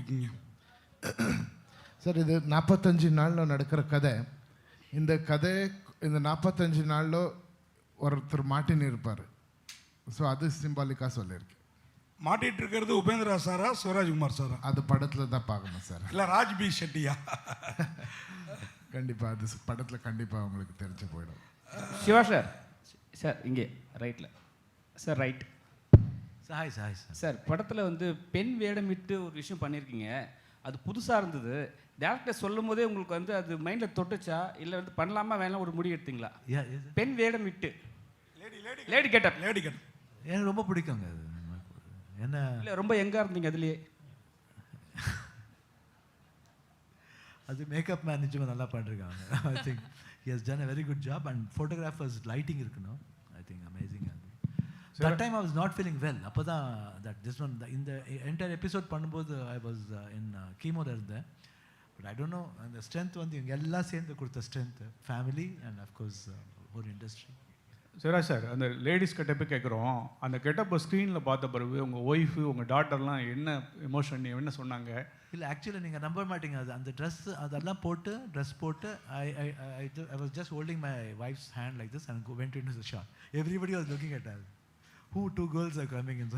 இருக்கீங்க சார்? இது 45 நாளில் நடக்கிற கதை. இந்த கதை இந்த 45 நாளில் ஒருத்தர் மாட்டின்னு இருப்பார். ஸோ அது சிம்பாலிக்காக சொல்லியிருக்கேன். மாட்டிகிட்டு இருக்கிறது உபேந்திரா சாரா சிவராஜ்குமார் சாரா? அது படத்தில் தான் பார்க்கணும் சார். இல்லை ராஜ்பி ஷெட்டியா? கண்டிப்பாக அது படத்தில் கண்டிப்பாக உங்களுக்கு தெரிஞ்சு போயிடும். சிவா சார், சார் இங்கே ரைட்டில் sir, right sir. Hi sir. Sir, படத்தில் வந்து பெண் வேடமிட்டு ஒரு விஷயம் பண்ணியிருக்கீங்க. அது புதுசாக இருந்தது. டேரக்டர் சொல்லும் போதே உங்களுக்கு வந்து அது மைண்டில் தொட்டுச்சா, இல்லை வந்து பண்ணலாமா வேணாம் ஒரு முடிவு எடுத்தீங்களா? பெண் வேடமிட்டு லேடி கெட்டப். லேடி கெட்டப் எனக்கு ரொம்ப பிடிக்குங்க. அது என்ன இல்லை, ரொம்ப எங்கே இருந்தீங்க அதுலேயே? அது மேக்கப் மேன் நிச்சயமாக நல்லா பண்ணிருக்காங்க. I think he has done a very good job. And photographers lighting இருக்கணும். I think amazing. அது that time I was not feeling well. அப்போ தான் that this one இந்த என்டையர் எபிசோட் பண்ணும்போது I was in கீமோல இருந்தேன். பட் ஐ டோன்ட் நோ அந்த strength வந்து இவங்க எல்லாம் சேர்ந்து கொடுத்த strength, family and of course whole industry. Shivaraj sir, அந்த லேடிஸ் கெட்டப்பை கேட்குறோம். அந்த கெட்டப்பை ஸ்க்ரீனில் பார்த்த பிறகு உங்கள் ஒய்ஃபு உங்கள் டாட்டர்லாம் என்ன எமோஷன் என்ன சொன்னாங்க? இல்லை ஆக்சுவலி நீங்கள் நம்ப மாட்டீங்க. அது அந்த ட்ரெஸ் அதெல்லாம் போட்டு ட்ரெஸ் போட்டு I was just holding my wife's hand like this and went into the shot. Everybody was looking at us. Who two girls are coming in?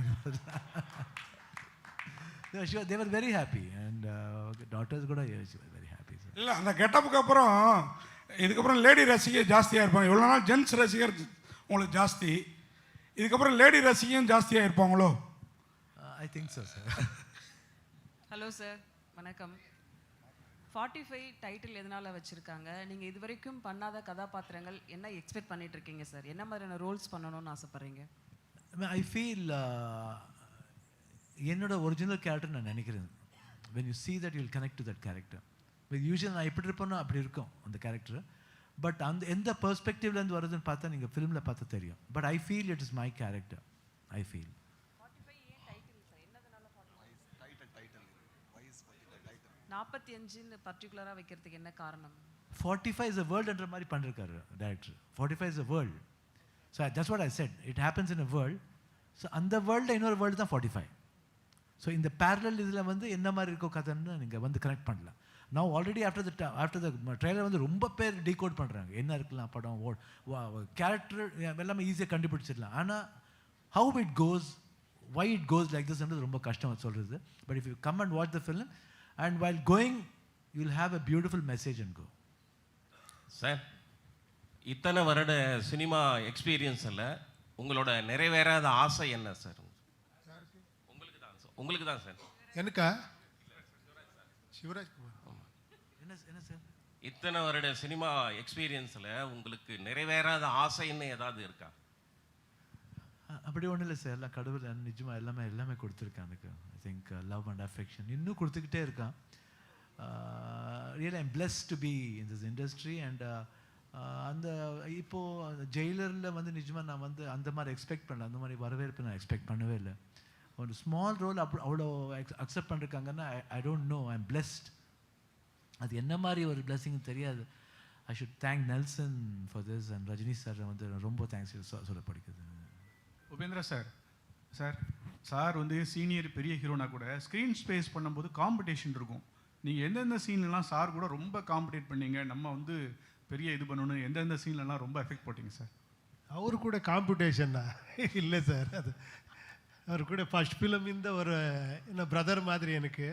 Sure, they were very happy and daughters கூட very happy. இல்லை அந்த கெட்டப்புக்கு அப்புறம் இதுக்கப்புறம் lady ரசிகர் ஜாஸ்தியாக இருப்பாங்க. இவ்வளோ நாள் ஜென்ஸ் ரசிகர் உங்களுக்கு ஜாஸ்தி, இதுக்கப்புறம் லேடி ரசிகரும் ஜாஸ்தியாக இருப்பாங்களோ? I think so sir. Hello sir, வணக்கம். 45 டைட்டில் எதனால் வச்சுருக்காங்க? நீங்கள் இது வரைக்கும் பண்ணாத கதாபாத்திரங்கள் என்ன எக்ஸ்பெக்ட் பண்ணிட்டு இருக்கீங்க சார்? என்ன மாதிரியான ரோல்ஸ் பண்ணணும்னு ஆசைப்பட்றீங்க? ஐ ஃபீல் என்னோட ஒரிஜினல் கேரக்டர் நான் நினைக்கிறேன். when you see that you will connect to that character. Usually நான் எப்படி இருப்பேனோ அப்படி இருக்கும் அந்த கேரக்டர். பட் அந்த எந்த பெர்ஸ்பெக்டிவ்லேருந்து வருதுன்னு பார்த்தா நீங்கள் ஃபிலிமில் பார்த்தா தெரியும். But I feel it is my character. I feel 45 பர்டிகுலராக வைக்கிறதுக்கு என்ன காரணம்? 45 is a world என்ற மாதிரி பண்ணிருக்காரு director. 45 is a world. So that's what I said. It happens in a world. So அந்த வேர்ல்டு இன்னொரு வேர்ல்டு தான் 45. ஸோ இந்த பேரலல் இதில் வந்து என்ன மாதிரி இருக்கோ கதைன்னு நீங்கள் வந்து கனெக்ட் பண்ணலாம். நான் ஆல்ரெடி ஆஃப்டர் த ட்ரெய்லர் வந்து ரொம்ப பேர் டீகோட் பண்ணுறாங்க. என்ன இருக்கலாம் படம், கேரக்டர் எல்லாமே ஈஸியாக கண்டுபிடிச்சிடலாம். ஆனால் how it goes, why it goes like திஸ்ன்றது ரொம்ப கஷ்டம் சொல்கிறது. But if you come and watch the film and while going you will have a beautiful message and go. Sir, இத்தனை வருட சினிமா எக்ஸ்பீரியன்ஸில் உங்களோட நிறைவேறாத ஆசை என்ன சார்? உங்களுக்கு தான் சார். எனக்கா? சிவராஜ்குமார். என்ன சார்? இத்தனை வருட சினிமா எக்ஸ்பீரியன்ஸில் உங்களுக்கு நிறைவேறாத ஆசைன்னு ஏதாவது இருக்கா? அப்படி ஒன்றும் இல்லை சார். எல்லாம் கடவுள் நிஜமாக எல்லாமே கொடுத்துருக்கான் எனக்கு. I think love and affection இன்னும் கொடுத்துக்கிட்டே இருக்கான். Really I'm blessed to be in this industry. And அந்த இப்போது ஜெயிலரில் வந்து நிஜமாக நான் வந்து அந்த மாதிரி எக்ஸ்பெக்ட் பண்ணல. அந்த மாதிரி வரவேற்பு நான் எக்ஸ்பெக்ட் பண்ணவே இல்லை. ஒரு ஸ்மால் ரோல் அவ்வளோ அக்செப்ட் பண்ணிருக்காங்கன்னா I don't know, I am blessed. அது என்ன மாதிரி ஒரு பிளெஸிங் தெரியாது. I should thank Nelson for this and Rajini sir வந்து ரொம்ப தேங்க்ஸ் சொல்ல படிக்குது. உபேந்திரா சார், சார் வந்து சீனியர் பெரிய ஹீரோனா கூட ஸ்க்ரீன் ஸ்பேஸ் பண்ணும்போது காம்படிஷன் இருக்கும். நீங்கள் எந்தெந்த சீன்லாம் சார் கூட ரொம்ப காம்படேட் பண்ணீங்க, நம்ம வந்து பெரிய இது பண்ணணும், எந்தெந்த சீன்லலாம் ரொம்ப எஃபெக்ட் போட்டிங்க சார்? அவர் கூட காம்படிஷன்னா இல்லை சார். அது அவர் கூட ஃபஸ்ட் ஃபிலிம் இந்த ஒரு என்ன பிரதர் மாதிரி எனக்கு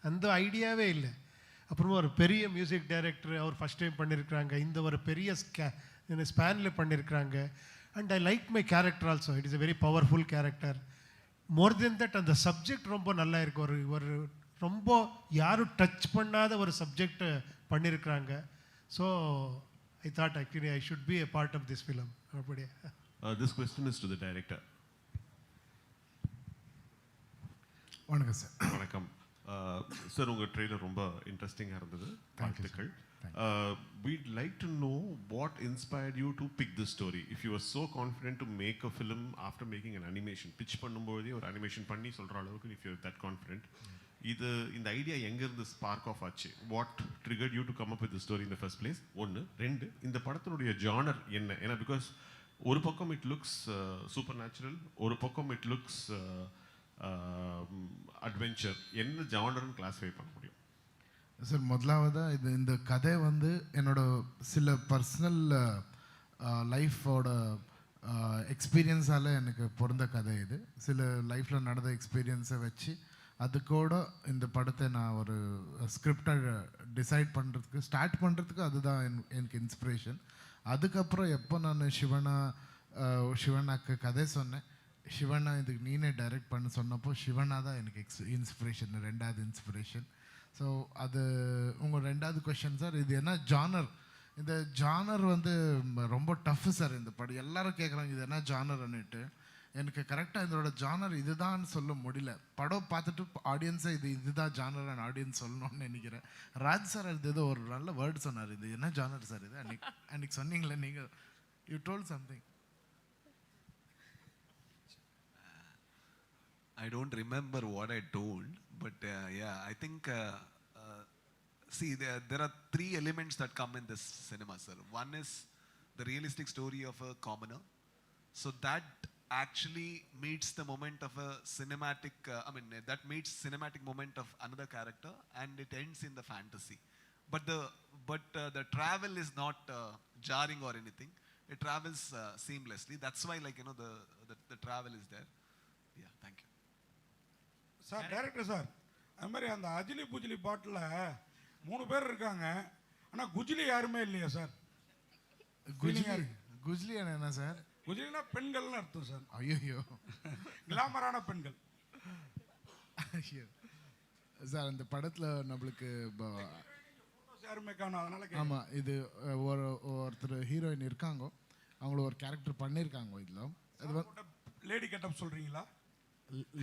அந்த ஐடியாவே இல்லை. அப்புறமா ஒரு பெரிய மியூசிக் டைரக்டர் அவர் ஃபஸ்ட் டைம் பண்ணியிருக்கிறாங்க. இந்த ஒரு பெரிய ஸ்பேனில் பண்ணியிருக்கிறாங்க. And I like my character also. It is a very powerful character. More then that அந்த சப்ஜெக்ட் ரொம்ப நல்லா இருக்கு. ஒரு ரொம்ப யாரும் டச் பண்ணாத ஒரு சப்ஜெக்ட் பண்ணியிருக்கிறாங்க. So I thought actually I should be a part of this film. அப்படியே This question is to the director. வணக்கம் சார். வணக்கம் சார். உங்கள் ட்ரெய்லர் ரொம்ப இன்ட்ரெஸ்டிங்காக இருந்தது. வாழ்த்துக்கள். We'd like to know what inspired you to pick this story. If you were so confident to make a film after making an animation, pitch பண்ணும்போதே ஒரு animation பண்ணி சொல்கிற அளவுக்கு if you're that confident, இந்த ஐடியா எங்கேருந்து spark of ஆச்சு? What triggered you to come up with the story in the first place? 1. 2, இந்த படத்தினுடைய ஜானர் என்ன? ஏன்னா பிகாஸ் ஒரு பக்கம் இட் லுக்ஸ் சூப்பர் நேச்சுரல், ஒரு பக்கம் இட் லுக்ஸ் அட்வென்ச்சர் என்ன ஜானர்னு கிளாஸிஃபை பண்ண முடியும்? சார் முதலாவதாக இந்த கதை வந்து என்னோட சில பர்சனல் லைஃபோட எக்ஸ்பீரியன்ஸால் எனக்கு பிறந்த கதை இது. சில லைஃப்பில் நடந்த எக்ஸ்பீரியன்ஸை வச்சு அதுக்கூட இந்த படத்தை நான் ஒரு ஸ்கிரிப்டை டிசைட் பண்ணுறதுக்கு ஸ்டார்ட் பண்ணுறதுக்கு அதுதான் எனக்கு இன்ஸ்பிரேஷன். அதுக்கப்புறம் எப்போ நான் சிவனாக்கு கதை சொன்னேன், சிவனா இதுக்கு நீனே டைரக்ட் பண்ண சொன்னப்போ சிவனா தான் எனக்கு இன்ஸ்பிரேஷன், ரெண்டாவது இன்ஸ்பிரேஷன். ஸோ அது உங்கள் ரெண்டாவது கொஷின் சார், இது என்ன ஜானர்? இந்த ஜானர் வந்து ரொம்ப டஃப்பு சார். இந்த படம் எல்லாரும் கேட்குறாங்க இது என்ன ஜானர்ன்னுட்டு. எனக்கு கரெக்டாக இதோட ஜானர் இதுதான் சொல்ல முடியல. படம் பார்த்துட்டு ஆடியன்ஸை இதுதான் ஜானர் ஆடியன்ஸ் சொல்லணும்னு நினைக்கிறேன். ராஜ் சார் அது ஏதோ ஒரு நல்ல வேர்டு சொன்னார், இது என்ன ஜானர் சார் இது அன்னைக்கு சொன்னீங்களே நீங்கள், you told something. I don't remember what I told, but yeah, I think see there are three elements that come in this cinema, sir. One is the realistic story of a commoner, so that actually meets the moment of a cinematic that meets cinematic moment of another character, and it ends in the fantasy. But the travel is not jarring or anything. It travels seamlessly. That's why, like, you know, the travel is there. Yeah, thank you. Sir director sir, அது மாதிரி அந்த அஜிலி புஜிலி பாட்டில் 3 பேர் இருக்காங்க, ஆனால் குஜிலி யாருமே இல்லையா sir? குஜ்லி என்ன sir? குஜிலினா பெண்கள்னு அர்த்தம் சார். ஐயோ, கிளாமரான பெண்கள். ஐயோ சார், அந்த படத்தில் நம்மளுக்கு யாருமே காணும், அதனால ஆமாம், இது ஒருத்தர் ஹீரோயின் இருக்காங்க, அவங்கள ஒரு கேரக்டர் பண்ணியிருக்காங்க இதில். அது லேடி கெட்டப் சொல்கிறீங்களா?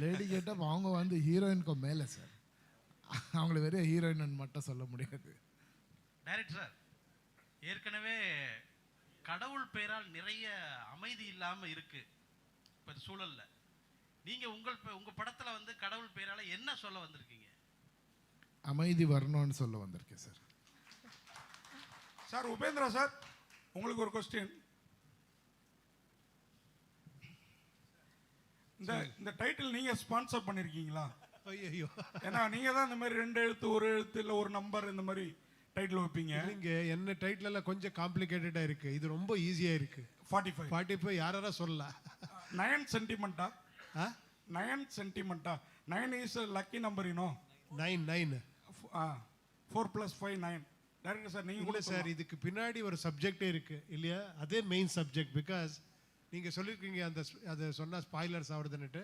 லேடி கெட்டப் அவங்க வந்து ஹீரோயினுக்கு மேலே சார், அவங்கள வெறும் ஹீரோயின் மட்டும் சொல்ல முடியாது. டைரக்டர் சார், ஏற்கனவே கடவுள் பெயரால் நிறைய அமைதி இல்லாமல் இருக்கு இப்போ சூழல்ல. நீங்கள் உங்கள் படத்தில் வந்து கடவுள் பெயரால் என்ன சொல்ல வந்திருக்கீங்க? அமைதி வரணும்னு சொல்ல வந்திருக்கேன் சார். சார் உபேந்திரா சார், உங்களுக்கு ஒரு கொஸ்டின். இந்த டைட்டில் நீங்க ஸ்பான்சர் பண்ணிருக்கீங்களா? ஐயோ, ஏன்னா நீங்க தான் இந்த மாதிரி 2 எழுத்து 1 எழுத்து இல்ல ஒரு நம்பர் இந்த மாதிரி டைட்டில் வைப்பீங்க. இல்லைங்க, என்ன டைட்டில் எல்லாம் கொஞ்சம் காம்ப்ளிகேட்டடா இருக்கு, இது ரொம்ப ஈஸியா இருக்கு. 45 யாரா சொல்லலாம். 9 சென்டிமெண்டா? 9 சென்டிமெண்டா? 9 is lucky number, you know. 9 4 + 5 9. Director sir நீங்க கூட சார் இதுக்கு பின்னாடி ஒரு சப்ஜெக்டே இருக்கு இல்லையா? அதே மெயின் சப்ஜெக்ட். பிகாஸ் நீங்கள் சொல்லியிருக்கீங்க அதை சொன்னால் ஸ்பாய்லர்ஸ் ஆகுதுன்னுட்டு.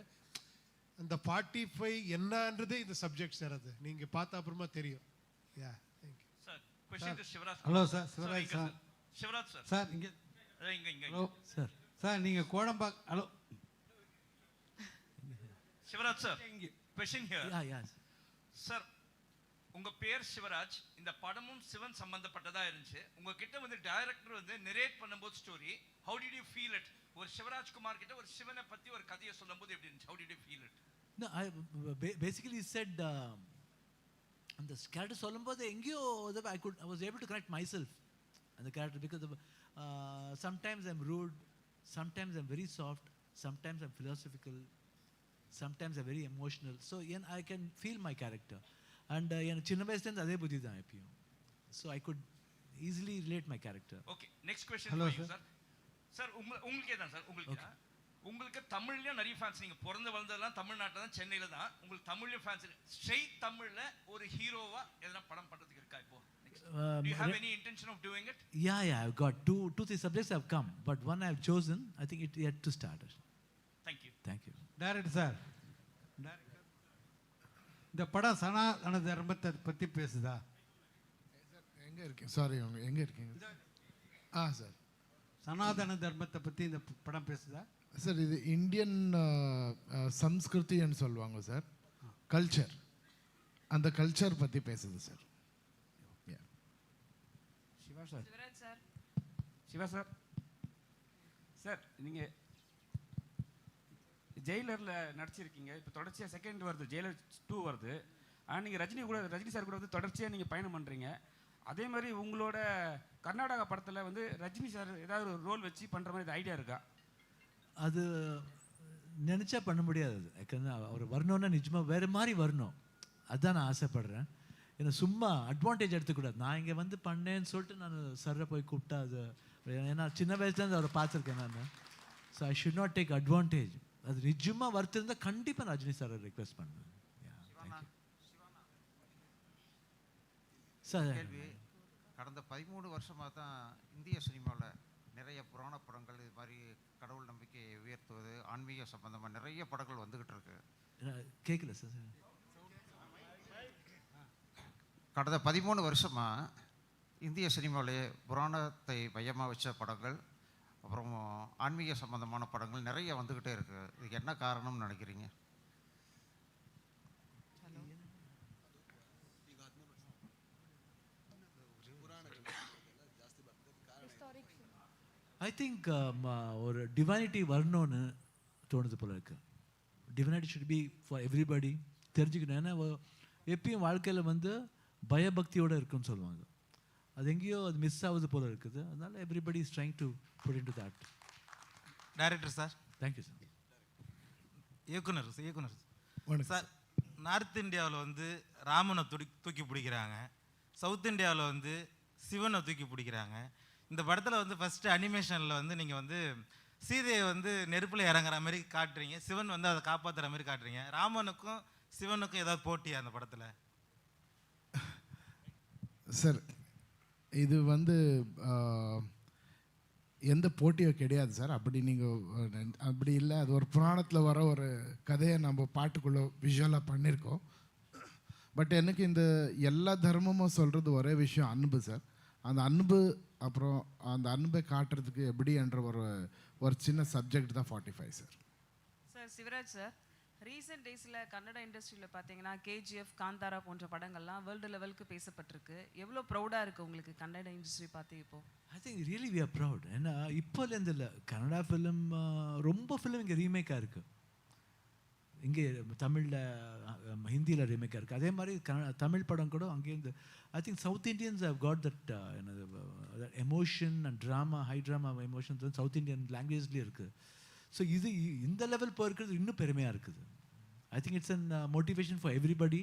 அந்த 45 என்னன்றது இந்த சப்ஜெக்ட் சார், அது நீங்கள் பார்த்த அப்புறமா தெரியும். Yeah, thank you sir. Question to Shivaraj. Hello sir, Shivaraj sir. Shivaraj sir. Sir இங்கே ஹலோ சார். சார் நீங்கள் Kodambakkam. Hello Shivaraj sir, question here. Yeah sir, உங்க பேர் சிவராஜ், இந்த படமும் சிவன் சம்பந்தப்பட்டதா இருந்துச்சு. உங்ககிட்ட வந்து டைரக்டர் வந்து நரேட் பண்ணும்போது story, how did you feel it? ஒரு சிவராஜ் குமார் கிட்ட ஒரு சிவனை பத்தி ஒரு கதையை சொல்லும்போது எப்படி இருந்துச்சு? how did you feel it? No, I basically said அந்த கேரக்டர் சொல்லும்போது எங்கேயோ I was able to connect myself and the character, because sometimes I'm rude, sometimes I'm very soft, sometimes I'm philosophical, sometimes I'm very emotional, so I can feel my character. And எனக்கு சின்ன வயசுலேருந்து அதே புத்தி தான் எப்பயும். So I could easily relate my character. Okay, next question. Hello, for you, sir. Sir, உங்களுக்கே தான் sir. உங்களுக்கு தமிழ்லயும் நிறைய ஃபேன்ஸ். நீங்க பிறந்து வளர்ந்ததெல்லாம் தமிழ்நாட்டில் தான், சென்னையில தான். உங்களுக்கு தமிழ்லயும் ஃபேன்ஸ். ஸ்ட்ரெயிட் தமிழ்ல ஒரு ஹீரோவா எதனா படம் பண்றதுக்கு இருக்கா இப்போ? Do you have any intention of doing it? Yeah, I've got two, 3 subjects have come, but one I've chosen. I think it yet to start. Thank you. Thank you. Director sir, இந்த படம் சனாதன தர்மத்தை பற்றி பேசுதா? எங்கே இருக்கீங்க? Sorry, எங்கே இருக்கீங்க? Sir, சனாதன தர்மத்தை பற்றி இந்த படம் பேசுதா? சார் இது இந்தியன் சம்ஸ்கிருதின்னு சொல்லுவாங்க சார், கல்ச்சர். அந்த கல்ச்சர் பற்றி பேசுது sir. Shiva sir. Shivaraj sir. Shiva sir. Sir நீங்கள் ஜெயிலரில் நடிச்சிருக்கீங்க, இப்போ தொடர்ச்சியாக செகண்ட் வருது, ஜெயிலர் 2 வருது. ஆனால் நீங்கள் ரஜினி சார் கூட வந்து தொடர்ச்சியாக நீங்கள் பயணம் பண்ணுறீங்க. அதே மாதிரி உங்களோட கர்நாடகா படத்தில் வந்து ரஜினி சார் ஏதாவது ஒரு ரோல் வச்சு பண்ணுற மாதிரி ஐடியா இருக்கா? அது நினச்சா பண்ண முடியாது அது. யாக்கன்னா அவர் வரணுன்னா நிஜமாக வேறு மாதிரி வரணும். அதுதான் நான் ஆசைப்படுறேன். ஏன்னா சும்மா அட்வான்டேஜ் எடுத்துக்கூடாது. நான் இங்கே வந்து பண்ணேன்னு சொல்லிட்டு நான் சர்ரை போய் கூப்பிட்டா அது, ஏன்னா சின்ன வயசுலேருந்து அவரை பார்த்துருக்கேன் நான். So I should not take advantage. அது நிஜமாக வருத்திருந்தால் கண்டிப்பாக நான் ரஜினி சாரை ரிக்வெஸ்ட் பண்ணுவேன். சார் கேள்வி, கடந்த 13 வருஷமாக தான் இந்திய சினிமாவில் நிறைய புராண படங்கள், இது மாதிரி கடவுள் நம்பிக்கையை உயர்த்துவது, ஆன்மீக சம்பந்தமாக நிறைய படங்கள் வந்துக்கிட்டு இருக்கு. கேட்கல சார். கடந்த 13 வருஷமாக இந்திய சினிமாவிலே புராணத்தை மையமாக வச்ச படங்கள், அப்புறம் ஆன்மீக சம்பந்தமான படங்கள் நிறைய வந்துக்கிட்டே இருக்குது. இதுக்கு என்ன காரணம்னு நினைக்கிறீங்க? ஐ திங்க் ஒரு டிவைனிட்டி வரணும்னு தோணுது போல இருக்கு. Divinity should be for everybody தெரிஞ்சுக்கணும். ஏன்னா எப்பயும் வாழ்க்கையில் வந்து பயபக்தியோடு இருக்குன்னு சொல்லுவாங்க. அது எங்கேயோ அது மிஸ் ஆகுது போல இருக்குது. அதனால everybody is trying to put in to that. Director sir. Thank you sir. இயக்குனர் சார், நார்த் இந்தியாவில் வந்து ராமனை தூக்கி பிடிக்கிறாங்க, சவுத் இந்தியாவில் வந்து சிவனை தூக்கி பிடிக்கிறாங்க. இந்த படத்தில் வந்து ஃபஸ்ட்டு அனிமேஷனில் வந்து நீங்கள் வந்து சீதையை வந்து நெருப்பில் இறங்குற மாதிரி காட்டுறீங்க, சிவன் வந்து அதை காப்பாற்றுற மாதிரி காட்டுறீங்க. ராமனுக்கும் சிவனுக்கும் ஏதாவது போட்டியா அந்த படத்தில்? சார், இது வந்து எந்த போட்டியும் கிடையாது சார். அப்படி நீங்கள் அப்படி இல்லை, அது ஒரு புராணத்தில் வர ஒரு கதையை நம்ம பாட்டுக்குள்ளே விஷுவலாக பண்ணியிருக்கோம். பட் எனக்கு இந்த எல்லா தர்மமும் சொல்கிறது ஒரே விஷயம், அன்பு சார். அந்த அன்பு, அப்புறம் அந்த அன்பை காட்டுறதுக்கு எப்படி என்ற ஒரு சின்ன சப்ஜெக்ட் தான் 45 sir. Sir Shivaraj sir, recent டேஸில் கன்னட இண்டஸ்ட்ரியில் பார்த்தீங்கன்னா கேஜிஎஃப், காந்தாரா போன்ற படங்கள்லாம் வேர்ல்டு லெவலுக்கு பேசப்பட்டிருக்கு. எவ்வளோ ப்ரௌடாக இருக்குது உங்களுக்கு கன்னட இண்டஸ்ட்ரி பார்த்து இப்போ? I think really we are proud. ஏன்னா இப்போலேருந்து இல்லை, கன்னடா ஃபிலிம் ரொம்ப ஃபிலிம் இங்கே ரீமேக்காக இருக்குது. இங்கே தமிழில், ஹிந்தியில் ரீமேக்காக இருக்குது. அதே மாதிரி தமிழ் படம் கூட அங்கேருந்து. I think South Indians have got that emotion and drama, high drama emotions வந்து சவுத் இண்டியன் லாங்குவேஜ்லேயே இருக்குது. ஸோ இது இந்த லெவல் போயிருக்கிறது இன்னும் பெருமையாக இருக்குது. I think it's an motivation for everybody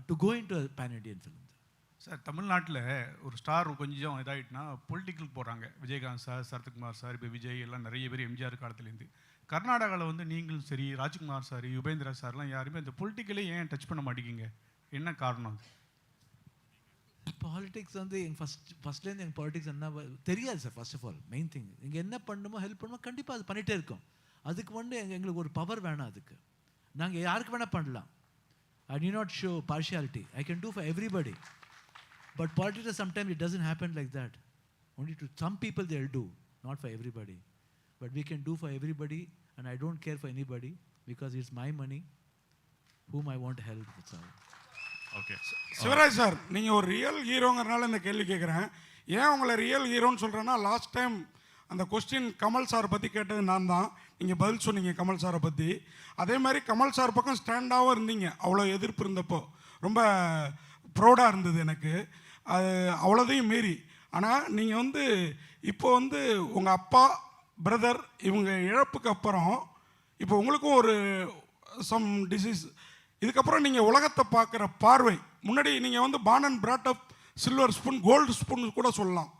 to go in to pan Indian film. Sir, தமிழ்நாட்டில் ஒரு ஸ்டார் கொஞ்சம் இதாகிட்டுனா பொலிட்டிக்கலுக்கு போகிறாங்க. விஜயகாந்த் சார், சரத்குமார் சார், இப்போ விஜய் எல்லாம் நிறைய பேர் எம்ஜிஆர் காலத்துலேருந்து. கர்நாடகாவில் வந்து நீங்களும் சரி, ராஜ்குமார் சார், யுபேந்திரா சார்லாம் யாருமே இந்த பொலிட்டிக்கலே ஏன் டச் பண்ண மாட்டேங்கிங்க? என்ன காரணம்? பாலிடிக்ஸ் வந்து ஃபஸ்ட்லேருந்து எங்கள் பாலிடிக்ஸ் என்ன தெரியாது sir. First of all main thing, இங்கே என்ன பண்ணணுமோ ஹெல்ப் பண்ணுமோ கண்டிப்பாக அது பண்ணிகிட்டே இருக்கோம். அதுக்கு வந்து எங்களுக்கு ஒரு பவர் வேணாம். அதுக்கு நாங்கள் யாருக்கு வேணால் பண்ணலாம். I do not show partiality. I can do for everybody. But politics sometimes it doesn't happen like that. Only to some people they will do, not for everybody. But we can do for everybody, and I don't care for anybody because it's my money whom I want to help. That's all. Okay. Shivaraj sir, நீங்கள் ஒரு real ஹீரோங்கிறனால இந்த கேள்வி கேட்குறேன். ஏன் உங்களை real ஹீரோன்னு சொல்கிறேன்னா, last time அந்த கொஸ்டின் கமல் சாரை பற்றி கேட்டது நான் தான். நீங்கள் பதில் சொன்னீங்க கமல் சாரை பற்றி. அதே மாதிரி கமல் சார் பக்கம் ஸ்டாண்டாகவும் இருந்தீங்க. அவ்வளோ எதிர்ப்பு இருந்தப்போ ரொம்ப ப்ரௌடாக இருந்தது எனக்கு. அது அவ்வளோதையும் மீறி. ஆனால் நீங்கள் வந்து இப்போ வந்து உங்கள் அப்பா, பிரதர் இவங்க இழப்புக்கு அப்புறம் இப்போ உங்களுக்கும் ஒரு சம் டிசீஸ், இதுக்கப்புறம் நீங்கள் உலகத்தை பார்க்குற பார்வை, முன்னாடி நீங்கள் வந்து born and brought up silver spoon, gold spoon கூட சொல்லலாம்.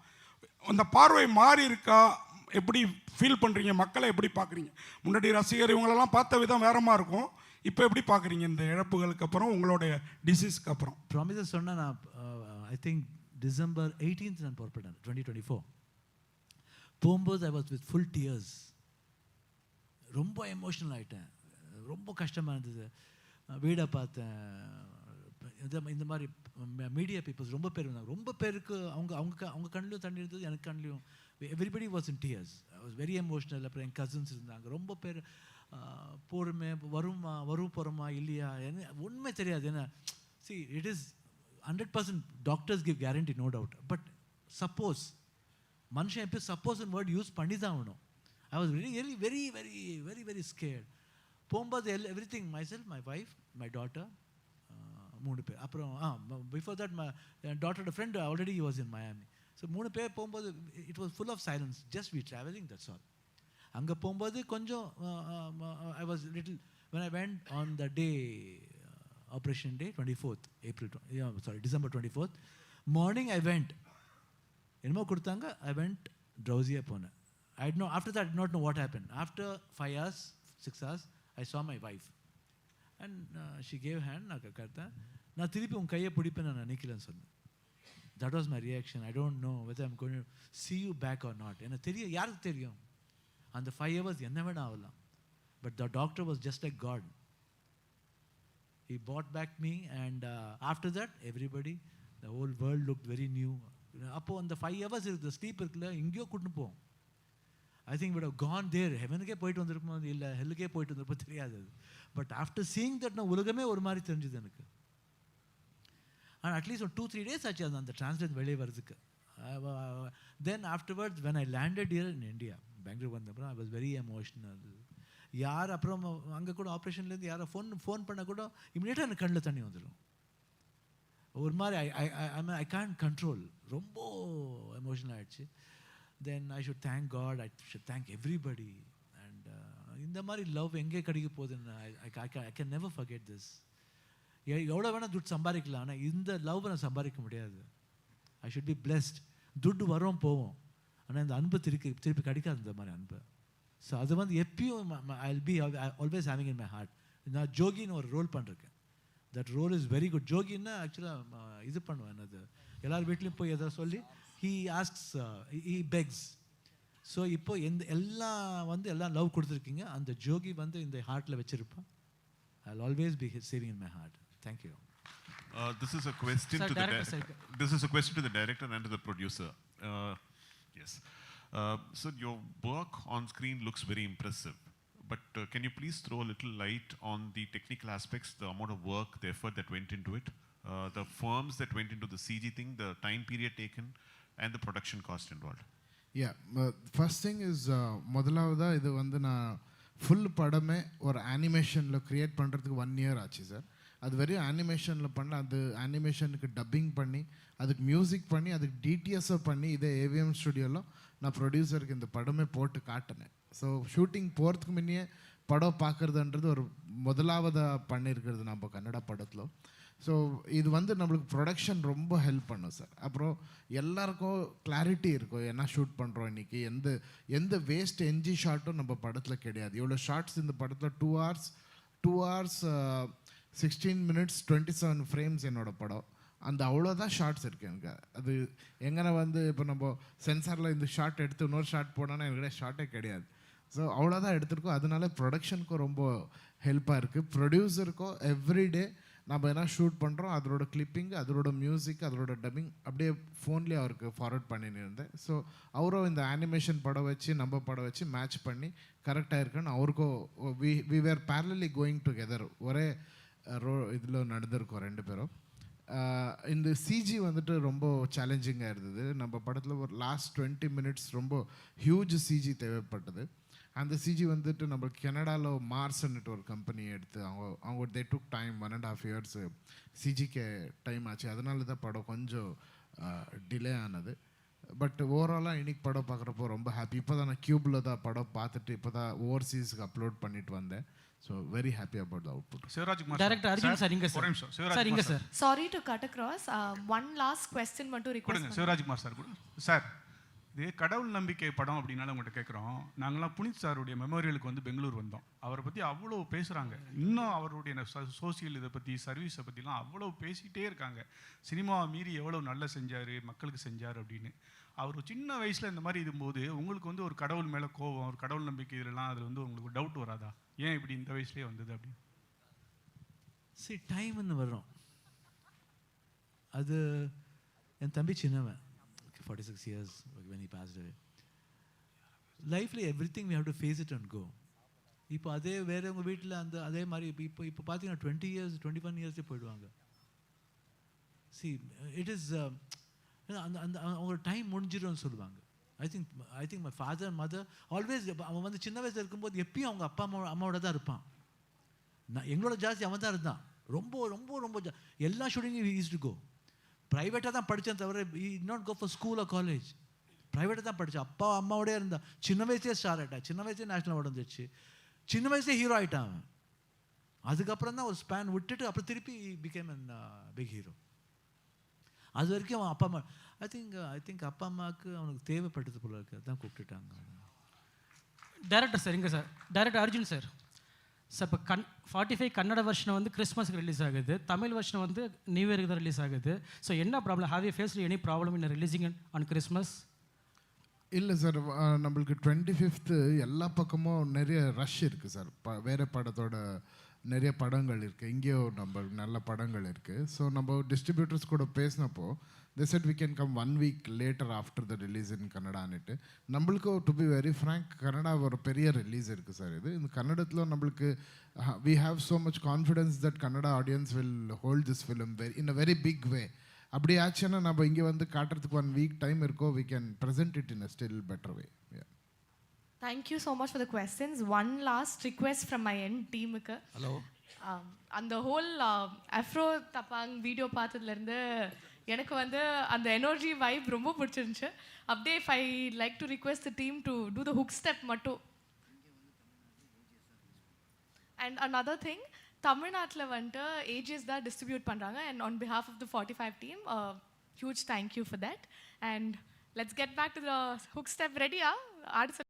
அந்த பார்வை மாறி இருக்கா? எப்படி ஃபீல் பண்ணுறீங்க? மக்களை எப்படி பார்க்குறீங்க? முன்னாடி ரசிகர் இவங்களெல்லாம் பார்த்த விதம் வேறமாக இருக்கும். இப்போ எப்படி பார்க்குறீங்க இந்த இழப்புகளுக்கு அப்புறம், உங்களுடைய டிசீஸ்க்கு அப்புறம்? ப்ராமிஸை சொன்னால் நான் ஐ திங்க் December 18th நான் புறப்பட்டேன் 2024. போகும்போது I was with full tears. ரொம்ப எமோஷ்னல் ஆகிட்டேன். ரொம்ப கஷ்டமாக இருந்தது. வீடை பார்த்தேன். இந்த மாதிரி மீடியா பீப்புள்ஸ் ரொம்ப பேர் இருந்தாங்க. ரொம்ப பேருக்கு அவங்க கண்ணிலையும் தண்ணி இருந்தது, எனக்கு கண்ணிலையும். Everybody was in tears. I was very emotional. அப்புறம் என் கசின்ஸ் இருந்தாங்க. ரொம்ப பேர் போருமே வரும் போகிறோமா இல்லையா என்ன ஒன்றுமே தெரியாது. ஏன்னா see it is 100% doctors give guarantee, no doubt. But suppose மனுஷன் எப்போ சப்போஸ் வேர்ட் யூஸ் பண்ணி தான் ஆகணும். I was very very very very very very scared. போகும்போது everything, my self, my wife, my daughter, 3 பேர். அப்புறம் பிஃபோர் தட் மை டாட்டரோட friend already was in Miami. So 3 பேர் போகும்போது it was full of silence. Just we travelling, that's all. அங்கே போகும்போது கொஞ்சம் I was little when I went on the day operation day 24th December 24th morning I went என்னமோ கொடுத்தாங்க I went drowsy போனேன். I did not, after that I did not know what happened. After 5 hours 6 hours I saw my wife and she gave hand. நான் கரெக்டாக நான் திருப்பி உன் கையை பிடிப்பேன் நான் நினைக்கலன்னு சொன்னேன். That was my reaction. I don't know whether I'm going to see you back or not. எனக்கு தெரியும், யாருக்கு தெரியும் அந்த 5 hours என்ன வேணா ஆகலாம். But the doctor was just like God. He brought back me and after that everybody, the whole world looked very new. அப்போ அந்த 5 hours இருக்குது ஸ்லீப் இருக்குல்ல, எங்கேயோ கூட்டின்னு போவோம். I think we would have gone there. ஹெவனுக்கே போயிட்டு வந்திருப்போம், இல்லை ஹெல்லுக்கே போயிட்டு வந்திருப்போம், தெரியாது அது. பட் ஆஃப்டர் சீயிங் தட் நான் உலகமே ஒரு மாதிரி தெரிஞ்சுது எனக்கு. ஆனால் அட்லீஸ்ட் ஒரு 2-3 days ஆச்சு அந்த டிரான்ஸ்லேட் வெளியே வர்றதுக்கு. Then afterwards when I landed here in India, Bangalore வந்தப்பறம் ஐ வாஸ் வெரி எமோஷ்னல். யார் அப்புறம் அங்கே கூட ஆப்ரேஷன்லேருந்து யாரை ஃபோன் பண்ண கூட இமீடியட்டாக எனக்கு கண்ணில் தண்ணி வந்துடும். ஒரு மாதிரி ஐ கான்ட் கண்ட்ரோல், ரொம்ப எமோஷனல் ஆகிடுச்சு. Then I should thank God, I should thank everybody. And இந்த மாதிரி லவ் எங்கே கிடைக்க போகுதுன்னு I can never forget this. எவ்வளோ வேணால் துட்டு சம்பாதிக்கலாம், ஆனால் இந்த லவ் நான் சம்பாதிக்க முடியாது. ஐ ஷுட் பி பிளெஸ்ட். துட்டு வரும் போவோம், ஆனால் இந்த அன்பு திருப்பி கிடைக்காது இந்த மாதிரி அன்பு. ஸோ அது வந்து எப்பயும் I will be always having in my heart. நான் ஜோகின்னு ஒரு ரோல் பண்ணிருக்கேன். That role is very good. ஜோகின்னா ஆக்சுவலாக இது பண்ணுவேன், அது எல்லார் வீட்லேயும் போய் எதாவது சொல்லி he asks, he begs. So இப்போ எல்லாம் லவ் கொடுத்துருக்கீங்க, அந்த ஜோகி வந்து இந்த ஹார்ட்டில் வச்சுருப்பேன். I will always be saving in my heart. Thank you. This is a question to this is a question to the director and to the producer. Yes. So your work on screen looks very impressive, but can you please throw a little light on the technical aspects, the amount of work, the effort that went into it, the firms that went into the CG thing, the time period taken, and the production cost involved? Yeah, first thing is முதலாவதா இது வந்து நான் full படமே ஒரு அனிமேஷனில் create பண்ணுறதுக்கு 1 year ஆச்சு sir. அது வெறும் அனிமேஷனில் பண்ண, அது அனிமேஷனுக்கு டப்பிங் பண்ணி, அதுக்கு மியூசிக் பண்ணி, அதுக்கு டிடிஎஸ்ஸை பண்ணி, இதே ஏவிஎம் ஸ்டுடியோவில் நான் ப்ரொடியூசருக்கு இந்த படமே போட்டு காட்டினேன். ஸோ ஷூட்டிங் போகிறதுக்கு முன்னே படம் பார்க்குறதுன்றது ஒரு முதலாவதாக பண்ணியிருக்கிறது நம்ம கன்னடா படத்தில். ஸோ இது வந்து நம்மளுக்கு ப்ரொடக்ஷன் ரொம்ப ஹெல்ப் பண்ணும் சார். அப்புறம் எல்லாருக்கும் கிளாரிட்டி இருக்கும், என்ன ஷூட் பண்ணுறோம் இன்றைக்கி, எந்த வேஸ்ட் என்ஜி ஷாட்டும் நம்ம படத்தில் கிடையாது. இவ்வளோ ஷார்ட்ஸ் இந்த படத்தில் 2 hours 16 minutes 27 frames என்னோடய படம். அந்த அவ்வளோதான் ஷார்ட்ஸ் இருக்குது எனக்கு. அது எங்கே வந்து இப்போ நம்ம சென்சாரில் இந்த ஷார்ட் எடுத்து இன்னொரு ஷார்ட் போனோன்னா எனக்கு ஷார்ட்டே கிடையாது. ஸோ அவ்வளோதான் எடுத்துருக்கோம். அதனால ப்ரொடக்ஷனுக்கும் ரொம்ப ஹெல்ப்பாக இருக்குது. ப்ரொடியூசருக்கும் எவ்ரிடே நம்ம என்ன ஷூட் பண்ணுறோம் அதோட கிளிப்பிங், அதோட மியூசிக், அதோட டப்பிங் அப்படியே ஃபோன்லேயே அவருக்கு ஃபார்வர்ட் பண்ணின்னு இருந்தேன். ஸோ அவரும் இந்த அனிமேஷன் படம் வச்சு நம்ம படம் வச்சு மேட்ச் பண்ணி கரெக்டாக இருக்குன்னு அவருக்கும் we were parallelly going together. ஒரே இதில் நடந்திருக்கோம் 2 பேரும். இந்த சிஜி வந்துட்டு ரொம்ப சேலஞ்சிங்காக இருந்தது. நம்ம படத்தில் ஒரு லாஸ்ட் 20 minutes ரொம்ப ஹியூஜ் சிஜி தேவைப்பட்டது. அந்த சிஜி வந்துட்டு நம்ம கனடாவில் மார்ஸ்ன்னுட்டு ஒரு கம்பெனி எடுத்து அவங்க தே டுக் டைம் 1.5 years சிஜிக்கு டைம் ஆச்சு. அதனால தான் படம் கொஞ்சம் டிலே ஆனது. பட் ஓவராலாக இன்னைக்கு படம் பார்க்குறப்போ ரொம்ப ஹாப்பி. இப்போ தான் நான் க்யூபில் தான் படம் பார்த்துட்டு இப்போ தான் ஓவர்சீஸ்க்கு அப்லோட் பண்ணிட்டு வந்தேன். So very happy about the output. Shivarajkumar Director Arjun sir inga sir. Sir inga sir. Sorry to cut across. One last question மட்டும் request கொடுங்க சிவராஜ்குமார் சார் கூட. சார், இது கடவுள் நம்பிக்கை படம் அப்படின்னால உங்கள்கிட்ட கேட்குறோம். நாங்களாம் புனித் சாருடைய மெமோரியலுக்கு வந்து பெங்களூர் வந்தோம். அவரை பற்றி அவ்வளோ பேசுகிறாங்க. இன்னும் அவருடைய சோசியல் இதை பற்றி, சர்வீஸை பற்றிலாம் அவ்வளோ பேசிகிட்டே இருக்காங்க. சினிமாவை மீறி எவ்வளோ நல்லா செஞ்சார், மக்களுக்கு செஞ்சார் அப்படின்னு. அவர் சின்ன வயசில் இந்த மாதிரி இருக்கும்போது உங்களுக்கு வந்து ஒரு கடவுள் மேலே கோபம், ஒரு கடவுள் நம்பிக்கை இதெல்லாம் அதில் வந்து உங்களுக்கு டவுட் வராதா? ஏன் இப்படி இந்த வயசுலேயே வந்தது அப்படின்னு? சரி, டைம்னு வர்றோம். அது என் தம்பி சின்னவன் 46 years when he passed away. லைஃப்ல everything we have to face it and go. இப்போ அதே வேற உங்கள் வீட்டில் அதே மாதிரி இப்போ பார்த்தீங்கன்னா 20 years 21 years போயிடுவாங்க. see it is அந்த அவங்க டைம் முடிஞ்சிடும்னு சொல்லுவாங்க. I think my father and mother always, அவன் வந்து சின்ன வயசில் இருக்கும்போது எப்பயும் அவங்க அப்பா அம்மாவோட தான் இருப்பான். எங்களோட ஜாஸ்தி அவன் தான் இருந்தான். ரொம்ப ரொம்ப ரொம்ப எல்லா ஷூட்டிங்கும் ஈஸ் டு கோ. ப்ரைவேட்டாக தான் படித்தேன் தவிர not go for school or college. ப்ரைவேட்டாக தான் படித்தேன். அப்பா அம்மாவோடய இருந்தான். சின்ன வயசுலேயே ஸ்டார் ஆகிட்டான். சின்ன வயசுலேயே நேஷ்னல் அவார்டு வந்துச்சு. சின்ன வயசுலேயே ஹீரோ ஆகிட்டான் அவன். அதுக்கப்புறம் தான் ஒரு ஸ்பேன் விட்டுட்டு அப்புறம் திருப்பி பிகேம் அன் பிக் ஹீரோ. அது வரைக்கும் அவன் அப்பா அம்மா ஐ திங்க் அப்பா அம்மாவுக்கு அவனுக்கு தேவைப்பட்டது போல இருக்கு, அதான் கூப்பிட்டுட்டாங்க. டேரக்டர் சார் இங்கே sir, director Arjun sir. Sir இப்போ 45 கன்னட வெர்ஷன் வந்து கிறிஸ்மஸ்க்கு ரிலீஸ் ஆகுது, தமிழ் வெர்ஷன் வந்து நியூ இயருக்கு தான் ரிலீஸ் ஆகுது. ஸோ என்ன problem? Have you faced any problem in releasing on Christmas? இல்லை சார், நம்மளுக்கு 25th எல்லா பக்கமும் நிறைய ரஷ் இருக்குது சார். வேறு படத்தோட நிறைய படங்கள் இருக்குது, இங்கேயோ நம்ம நல்ல படங்கள் இருக்குது. ஸோ நம்ம டிஸ்ட்ரிபியூட்டர்ஸ் கூட பேசினப்போ they said we can come 1 week later after the release in கன்னடான்னுட்டு. நம்மளுக்கு to be very frank Kannada ஒரு பெரிய ரிலீஸ் இருக்குது சார். இந்த கன்னடத்தில் நம்மளுக்கு we have so much confidence that Kannada audience will hold this film in a very big way. அப்படி ஆச்சுன்னா நம்ம இங்கே வந்து காட்டுறதுக்கு 1 week டைம் இருக்கோ, we can present it in a still better way. Yeah. Thank you so much for the questions. One last request from my end teamக்கு. Hello. அந்த whole afro தப்பாங் வீடியோ பார்த்ததுலேருந்து எனக்கு வந்து அந்த எனர்ஜி வைப் ரொம்ப பிடிச்சிருந்துச்சு. அப்படியே I like to request the team to do the hook step மட்டும். அண்ட் another thing, தமிழ்நாட்டில் வந்துட்டு ஏஜிஎஸ் தான் டிஸ்ட்ரிபியூட் பண்ணுறாங்க. And on behalf of the 45 team huge thank you for that. And let's get back to the hook step. ரெடியா? அடுத்த